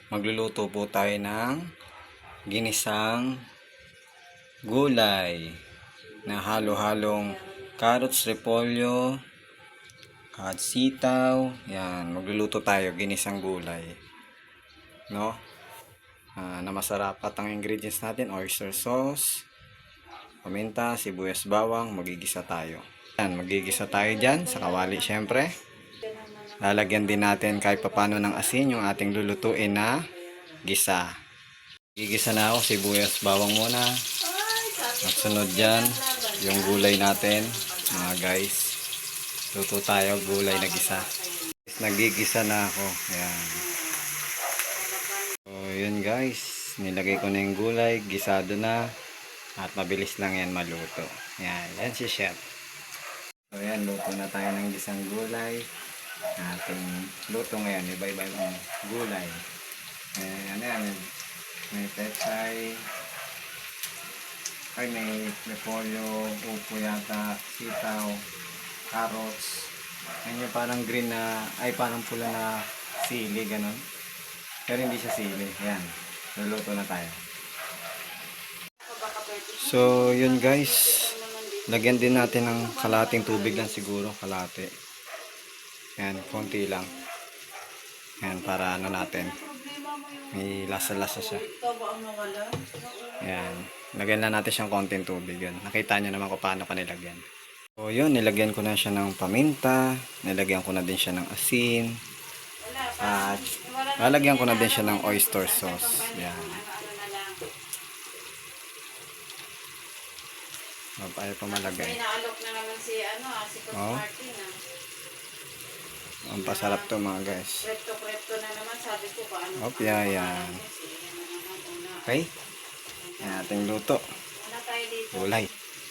Magluluto po tayo ng ginisang gulay na halo-halong carrots, repolyo at sitaw. Yan, magluluto tayo ginisang gulay, no? Na masarap. At ang ingredients natin, oyster sauce, paminta, sibuyas, bawang. Magigisa tayo. Yan, magigisa tayo dyan sa kawali syempre. Lalagyan din natin kahit papano ng asin yung ating lulutuin na gisa. Gigisa na ako, sibuyas, bawang muna. At sunod dyan, yung gulay natin, mga guys. Luto tayo, gulay na gisa. Nagigisa na ako. Ayan. So, yun guys. Nilagay ko na yung gulay, gisado na. At mabilis lang yan maluto. Ayan, yan si chef. So, ayan, luto na tayo ng gisang gulay. Ating luto ngayon, iba-iba yung gulay. Ayan, ayan. May pechay, ay may repolyo, upo yata, sitaw, carrots. Ayan yung parang green na, ay parang pula na sili, ganon. Pero hindi siya sili. Ayan, luluto na tayo. So, yun guys. Lagyan din natin ng kalating tubig lang siguro, kalate. Ayan, konti lang. Ayan, para ano natin. May lasa-lasa siya. Ayan. Lagyan na natin siyang konting tubig. Yun. Nakita nyo naman kung paano ka nilagyan. So yun, nilagyan ko na siya ng paminta. Nilagyan ko na din siya ng asin. At lalagyan ko na din siya ng oyster sauce. Ayan. Ayaw pa malagay. Inaalok na naman si Martin. Ang pasarap to mga guys. Krepto na naman, sabi ko paano. Yan. Okay? Yan ating luto. Gulay.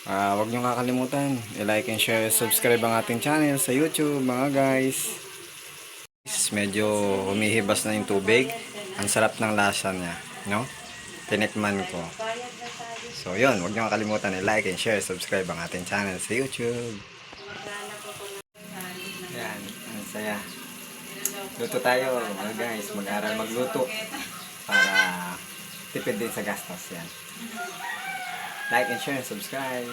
Huwag nyo kakalimutan. I-like and share, subscribe ang ating channel sa YouTube mga guys. Medyo humihibas na yung tubig. Ang sarap ng lasa niya. No? Tinikman ko. So yun, huwag nyo kakalimutan. I-like and share, subscribe ang ating channel sa YouTube. Yan, ang saya. Luto tayo mga guys. Mag-aral magluto. Para tipid din sa gastos yan. Like and share and subscribe.